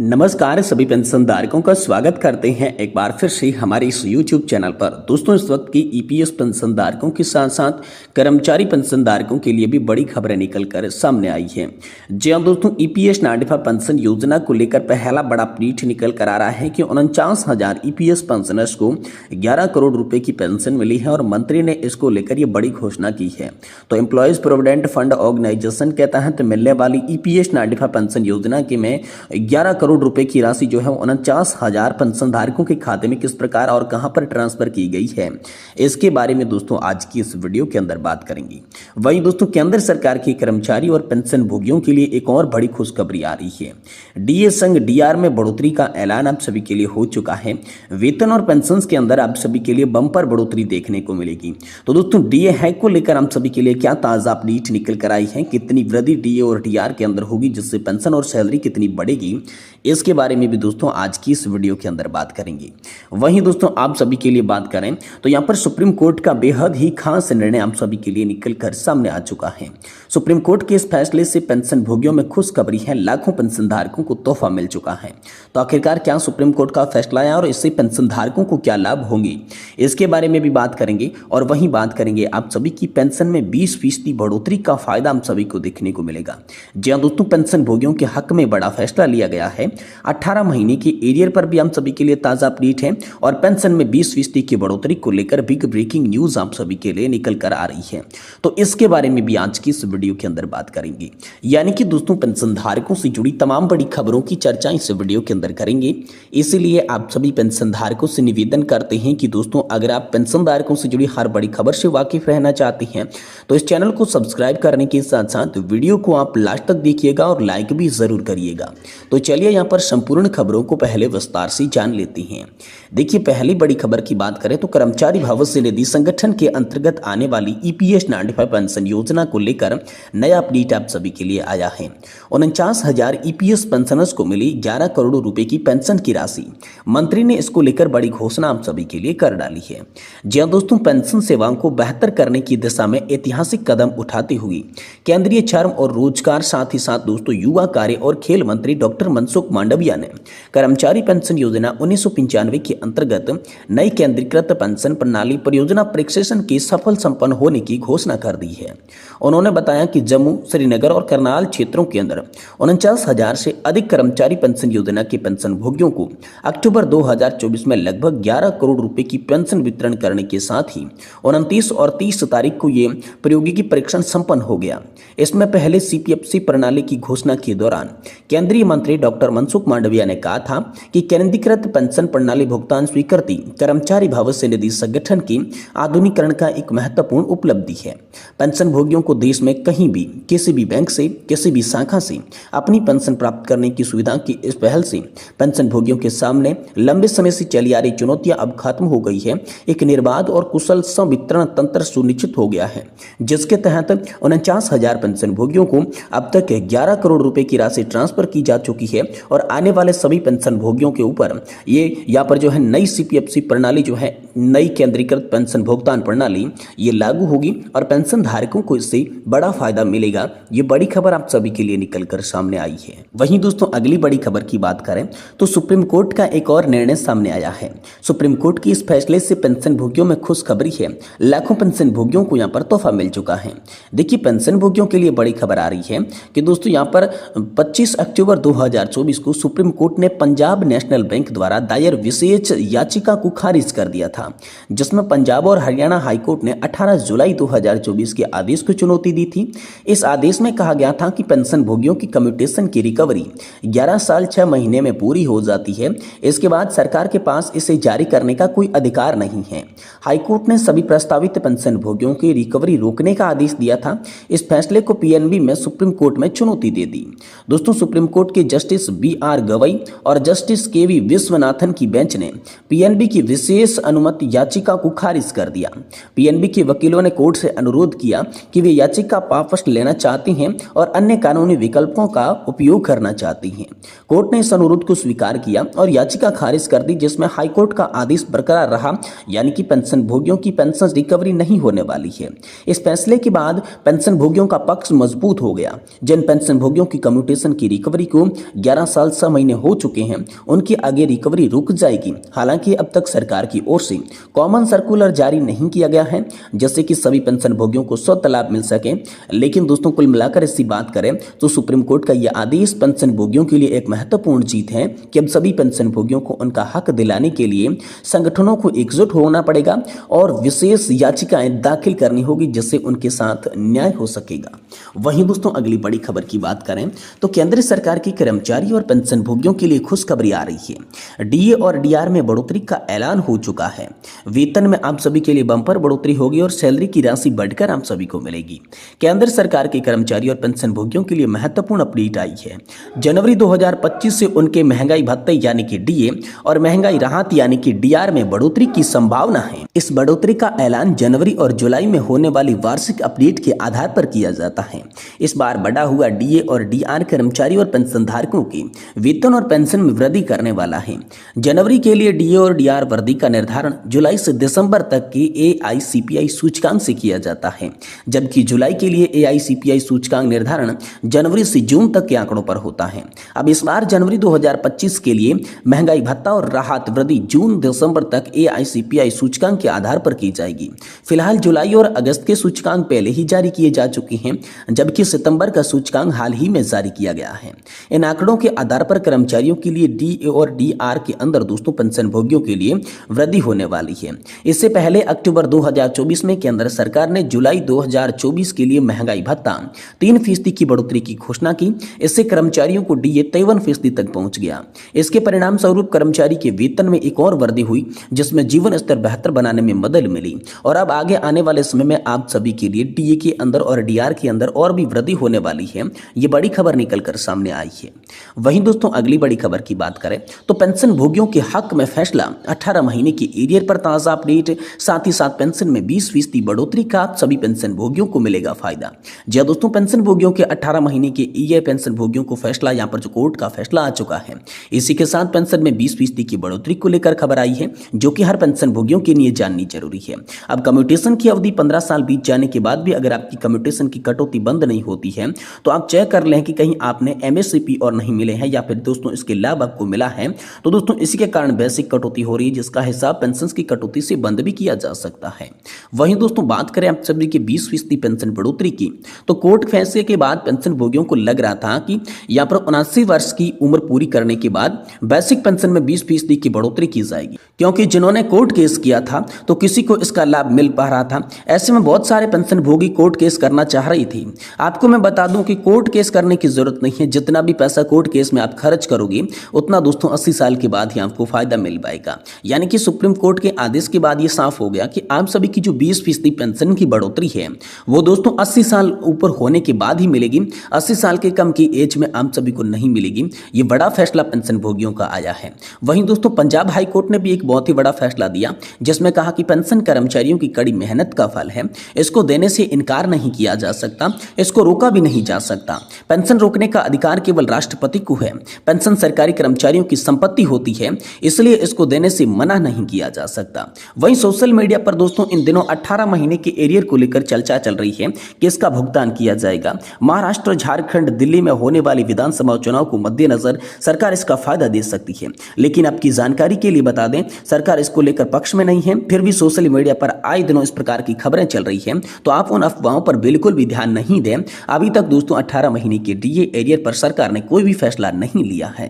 नमस्कार सभी पेंशनधारकों का स्वागत करते हैं एक बार फिर से हमारे इस YouTube चैनल पर। दोस्तों इस वक्त की ईपीएस पेंशनधारकों के साथ साथ कर्मचारी पेंशनधारकों के लिए भी बड़ी खबरें निकलकर सामने आई हैं। जी हां दोस्तों, ईपीएस 95 पेंशन योजना को लेकर पहला बड़ा अपडेट निकल कर आ रहा है कि 49,000 ईपीएस पेंशनर्स को 11 करोड़ रुपए की पेंशन मिली है और मंत्री ने इसको लेकर ये बड़ी घोषणा की है। तो एम्प्लॉयज प्रोविडेंट फंड ऑर्गेनाइजेशन के तहत मिलने वाली ईपीएस 95 पेंशन योजना के में 11 करोड़ रुपए की राशि जो है 49,000 पेंशनधारकों के खाते में किस प्रकार और कहां पर ट्रांसफर की गई है, इसके बारे में दोस्तों आज की इस वीडियो के अंदर बात करेंगे। वहीं दोस्तों केंद्र सरकार के कर्मचारी और पेंशन भोगियों के लिए एक और बड़ी खुशखबरी आ रही है। डीए संघ डीआर में बढ़ोतरी का ऐलान आप सभी के लिए हो चुका है। वेतन और पेंशन के अंदर आप सभी के लिए बम्पर बढ़ोतरी देखने को मिलेगी। तो दोस्तों डीए हैक को लेकर हम सभी के लिए क्या ताजा अपडेट निकल कर आई है, कितनी वृद्धि डीए और डीआर के अंदर होगी, जिससे पेंशन और सैलरी कितनी बढ़ेगी, इसके बारे में भी दोस्तों आज की इस वीडियो के अंदर बात करेंगे। वहीं दोस्तों आप सभी के लिए बात करें तो यहां पर सुप्रीम कोर्ट का बेहद ही खास निर्णय आप सभी के लिए निकलकर सामने आ चुका है। सुप्रीम कोर्ट के इस फैसले से पेंशन भोगियों में खुशखबरी है, लाखों पेंशन धारकों को तोहफा मिल चुका है। तो आखिरकार क्या सुप्रीम कोर्ट का फैसला है और इससे पेंशन धारकों को क्या लाभ होंगे, इसके बारे में भी बात करेंगे। और वहीं बात करेंगे आप सभी की पेंशन में 20% बढ़ोतरी का फायदा हम सभी को देखने को मिलेगा। जी हां दोस्तों, पेंशन भोगियों के हक में बड़ा फैसला लिया गया है। 18 महीने के एरियर पर भी हम सभी के लिए ताजा अपडेट है और पेंशन में 20% की बढ़ोतरी को लेकर बिग ब्रेकिंग न्यूज आप सभी के लिए निकल कर आ रही है। तो इसके बारे में भी आज की इस वीडियो के अंदर बात करेंगे। यानी कि दोस्तों पेंशन धारकों से जुड़ी तमाम बड़ी खबरों की चर्चा इस वीडियो के अंदर करेंगे। इसीलिए आप सभी पेंशन धारकों से निवेदन करते हैं कि दोस्तों अगर आप पेंशन धारकों से जुड़ी हर बड़ी खबर से वाकिफ रहना चाहते हैं तो इस चैनल को सब्सक्राइब करने के साथ साथ वीडियो को आप लास्ट तक देखिएगा और लाइक भी जरूर करिएगा। तो चलिए यहाँ पर संपूर्ण खबरों को पहले विस्तार से जान लेते हैं। देखिए पहली बड़ी खबर की बात करें तो कर्मचारी भविष्य निधि संगठन के अंतर्गत आने वाली ईपीएस 95 पेंशन योजना को लेकर नया अपडेट आप सभी के लिए आया है। 49,000 ईपीएस पेंशनर्स को मिली 11 करोड़ रुपए की पेंशन की राशि। मंत्री ने इसको लेकर बड़ी घोषणा आप सभी के लिए कर डाली है। जी हां दोस्तों, पेंशन सेवाओं को बेहतर करने की दिशा में ऐतिहासिक कदम उठाते हुए केंद्रीय श्रम और रोजगार साथ ही साथ दोस्तों युवा कार्य और खेल मंत्री डॉक्टर मनसुख मांडविया ने कर्मचारी पेंशन योजना 1995 के अंतर्गत नई केंद्रीकृत पेंशन प्रणाली परियोजना प्रशिक्षण की सफल संपन्न होने की घोषणा कर दी है। उन्होंने बताया कि जम्मू, श्रीनगर और करनाल क्षेत्रों के अंदर 49,000 से अधिक कर्मचारी पेंशन योजना के पेंशन भोगियों को अक्टूबर 2024 में लगभग 11 करोड़ रुपए की पेंशन वितरण करने के साथ ही 29 और 30 तारीख को ये प्रायोगिकी परीक्षण संपन्न हो गया। इसमें पहले सीपीएफसी प्रणाली की घोषणा के दौरान केंद्रीय मंत्री डॉक्टर मनसुख मांडविया ने कहा था कि केंद्रीकृत पेंशन प्रणाली भुगतान स्वीकृति कर्मचारी भविष्य निधि संगठन की आधुनिकीकरण का एक महत्वपूर्ण उपलब्धि है। पेंशन भोगियों को देश में कहीं भी किसी भी बैंक से किसी भी शाखा से अपनी पेंशन प्राप्त करने की सुविधा की इस पहल से पेंशन भोगियों के सामने लंबे समय से चली आ रही चुनौतियां अब खत्म हो गई है। एक निर्बाध और कुशल संवितरण तंत्र सुनिश्चित हो गया है, जिसके तहत 49,000 पेंशन भोगियों को अब तक 11 करोड़ रुपए की राशि ट्रांसफर की जा चुकी है और आने वाले सभी पेंशन भोगियों के ऊपर ये यहाँ पर जो है नई सीपीएफसी प्रणाली जो है नई केंद्रीकृत पेंशन भुगतान प्रणाली ये लागू होगी और पेंशन धारकों को इससे बड़ा फायदा मिलेगा। ये बड़ी खबर आप सभी के लिए निकलकर सामने आई है। वहीं दोस्तों अगली बड़ी खबर की बात करें तो सुप्रीम कोर्ट का एक और निर्णय सामने आया है। सुप्रीम कोर्ट के इस फैसले से पेंशन भोगियों में खुशखबरी है, लाखों पेंशन भोगियों को यहाँ पर तोहफा मिल चुका है। देखिए पेंशन भोगियों के लिए बड़ी खबर आ रही है कि दोस्तों यहाँ पर 25 अक्टूबर 2024 को सुप्रीम कोर्ट ने पंजाब नेशनल बैंक द्वारा दायर विशेष याचिका को खारिज कर दिया था, जिसमें पंजाब और हरियाणा हाईकोर्ट ने 18 जुलाई 2024 के आदेश को चुनौती दी थी। इस आदेश में कहा गया था कि पेंशन भोगियों की कम्यूटेशन की रिकवरी 11 साल 6 महीने में पूरी हो जाती है। इसके बाद सरकार के पास इसे जारी करने का कोई अधिकार नहीं है। हाईकोर्ट ने सभी प्रस्तावित पेंशन भोगियों की रिकवरी रोकने का आदेश दिया था। इस फैसले को पीएनबी में सुप्रीम कोर्ट में चुनौती दे दी। दोस्तों सुप्रीम कोर्ट के जस्टिस बी आर गवई और जस्टिस के वी विश्वनाथन की बेंच ने पीएनबी की विशेष अनुमति सर्वसम्मत याचिका को खारिज कर दिया। पीएनबी के वकीलों ने कोर्ट से अनुरोध किया कि वे याचिका वापस लेना चाहती हैं और अन्य कानूनी विकल्पों का उपयोग करना चाहती हैं। कोर्ट ने इस अनुरोध को स्वीकार किया और याचिका खारिज कर दी, जिसमें हाईकोर्ट का आदेश बरकरार रहा, यानी कि पेंशन भोगियों की पेंशन रिकवरी नहीं होने वाली है। इस फैसले के बाद पेंशन भोगियों का पक्ष मजबूत हो गया। जिन पेंशन भोगियों की कम्यूटेशन की रिकवरी को 11 साल 6 महीने हो चुके हैं, उनकी आगे रिकवरी रुक जाएगी। हालांकि अब तक सरकार की ओर से कॉमन सर्कुलर जारी नहीं किया गया है जैसे कि सभी पेंशन भोगियों को स्वतः लाभ मिल सके। लेकिन दोस्तों, कुल मिलाकर इसकी बात करें तो सुप्रीम कोर्ट का यह आदेश पेंशन भोगियों के लिए एक महत्वपूर्ण जीत है कि अब सभी पेंशन भोगियों को उनका हक दिलाने के लिए संगठनों को एकजुट होना पड़ेगा और विशेष याचिकाएं दाखिल करनी होगी, जिससे उनके साथ न्याय हो सकेगा। वहीं दोस्तों, अगली बड़ी खबर की बात करें तो केंद्र सरकार की कर्मचारी और पेंशन भोगियों के लिए खुशखबरी आ रही है। डीए और डीआर में बढ़ोतरी का ऐलान हो चुका है। वेतन में आप सभी के लिए बम्पर बढ़ोतरी होगी और सैलरी की राशि बढ़कर आप सभी को मिलेगी। केंद्र सरकार के कर्मचारी और पेंशन भोगियों के लिए महत्वपूर्ण अपडेट आई है। जनवरी 2025 से उनके महंगाई भत्ते यानी कि डीए और महंगाई राहत यानी कि डीआर में बढ़ोतरी की संभावना है। इस बढ़ोतरी का ऐलान जनवरी और जुलाई में होने वाली वार्षिक अपडेट के आधार पर किया जाता है। इस बार बढ़ा हुआ डीए और डीआर कर्मचारी और पेंशनधारकों के वेतन और पेंशन में वृद्धि करने वाला है। जनवरी के लिए डीए और डीआर वृद्धि का निर्धारण जुलाई से दिसंबर तक के एआईसीपीआई सूचकांक से किया जाता है, जबकि जुलाई के लिए एआईसीपीआई सूचकांक निर्धारण जनवरी से जून तक के आंकड़ों पर होता है। अब इस बार जनवरी 2025 के लिए महंगाई भत्ता और राहत वृद्धि जून दिसंबर तक एआईसीपीआई सूचकांक के आधार पर की जाएगी। फिलहाल जुलाई और अगस्त के सूचकांक पहले ही जारी किए जा चुके हैं, जबकि सितंबर का सूचकांक हाल ही में जारी किया गया है। इन आंकड़ों के आधार पर कर्मचारियों के लिए डीए और डीआर के अंदर दोस्तों पेंशन भोगियों के लिए वृद्धि होने वाली है। इससे पहले अक्टूबर 2024 में केंद्र सरकार ने जुलाई 2024 के लिए महंगाई भत्ता 3% की बढ़ोतरी की घोषणा की। इससे कर्मचारियों को डीए 53% तक पहुंच गया। इसके परिणाम स्वरूप कर्मचारी के वेतन में एक और वृद्धि हुई, जिसमें जीवन स्तर बेहतर बनाने में मदद मिली। और अब आगे आने वाले समय में आप सभी के लिए डीए के अंदर और डीआर के अंदर और भी वृद्धि होने वाली है। ये बड़ी खबर निकलकर सामने आई है। वहीं दोस्तों, अगली बड़ी खबर की बात करें तो पेंशन भोगियों के हक में फैसला 18 महीने के एरियर पर ताजा अपडेट, साथ ही साथ पेंशन में 20% बढ़ोतरी का सभी पेंशन भोगियों को मिलेगा फायदा। जी हां दोस्तों, पेंशन भोगियों के 18 महीने के ईए पेंशन भोगियों को फैसला, यहां पर जो कोर्ट का फैसला आ चुका है। इसी के साथ पेंशन में 20% की बढ़ोतरी को लेकर खबर आई है, जो कि हर पेंशन भोगियों के लिए जाननी जरूरी है। अब कम्यूटेशन की अवधि 15 साल बीत जाने के बाद भी अगर आपकी कम्यूटेशन की कटौती बंद नहीं होती है तो आप चेक कर लें कि कहीं आपने एमएससीपी और नहीं मिले हैं या फिर दोस्तों इसके लाभ आपको मिला है। तो दोस्तों, इसी के कारण बेसिक कटौती हो रही है, जिसका हिसाब पेंशन की कटौती से बंद भी किया जा सकता है। वहीं दोस्तों, बात करें आप सभी के 20% पेंशन बढ़ोतरी की, तो कोर्ट फैसले के बाद पेंशन भोगियों को लग रहा था कि यहाँ पर 79 वर्ष की उम्र पूरी करने के बाद बेसिक पेंशन में 20% की बढ़ोतरी की जाएगी, क्योंकि जिन्होंने कोर्ट केस किया था तो किसी को इसका लाभ मिल पा रहा था। ऐसे में बहुत सारे पेंशन भोगी कोर्ट केस करना चाह रही थी। आपको मैं बता दूं कि कोर्ट केस करने की जरूरत नहीं है। जितना भी पैसा कोर्ट केस में आप खर्च करोगे उतना दोस्तों 80 साल के बाद ही आपको फायदा मिल पाएगा। यानी कि सुप्रीम कोर्ट के आदेश के बाद ये साफ हो गया कि आप सभी की जो 20% पेंशन की बढ़ोतरी है वो दोस्तों 80 साल ऊपर होने के बाद ही मिलेगी। 80 साल के कम की एज में आप सभी को नहीं मिलेगी। ये बड़ा फैसला पेंशन भोगियों का आया है। वहीं दोस्तों, पंजाब हाई कोर्ट ने भी एक बहुत ही बड़ा फैसला दिया, जिसमें कहा कि पेंशन कर्मचारियों की कड़ी मेहनत का फल है। इसको देने से इनकार नहीं किया जा सकता, इसको रोका भी नहीं जा सकता। पेंशन रोकने का अधिकार केवल राष्ट्रपति को है। पेंशन सरकारी कर्मचारियों की संपत्ति होती है, इसलिए इसको देने से मना नहीं किया जा सकता। वहीं सोशल मीडिया पर दोस्तों इन दिनों 18 महीने के एरियर को लेकर चर्चा चल रही है कि इसका भुगतान किया जाएगा। महाराष्ट्र, झारखंड, दिल्ली में होने वाली विधानसभा चुनाव को मद्देनजर सरकार इसका फायदा दे सकती है। लेकिन आपकी जानकारी के लिए बता दें, सरकार इसको लेकर पक्ष में नहीं है। फिर भी सोशल मीडिया पर आए दिनों इस प्रकार की खबरें चल रही है, तो आप उन अफवाहों पर बिल्कुल भी ध्यान नहीं दें। अभी तक दोस्तों 18 महीने के डीए एरियर पर सरकार ने कोई भी फैसला नहीं लिया है।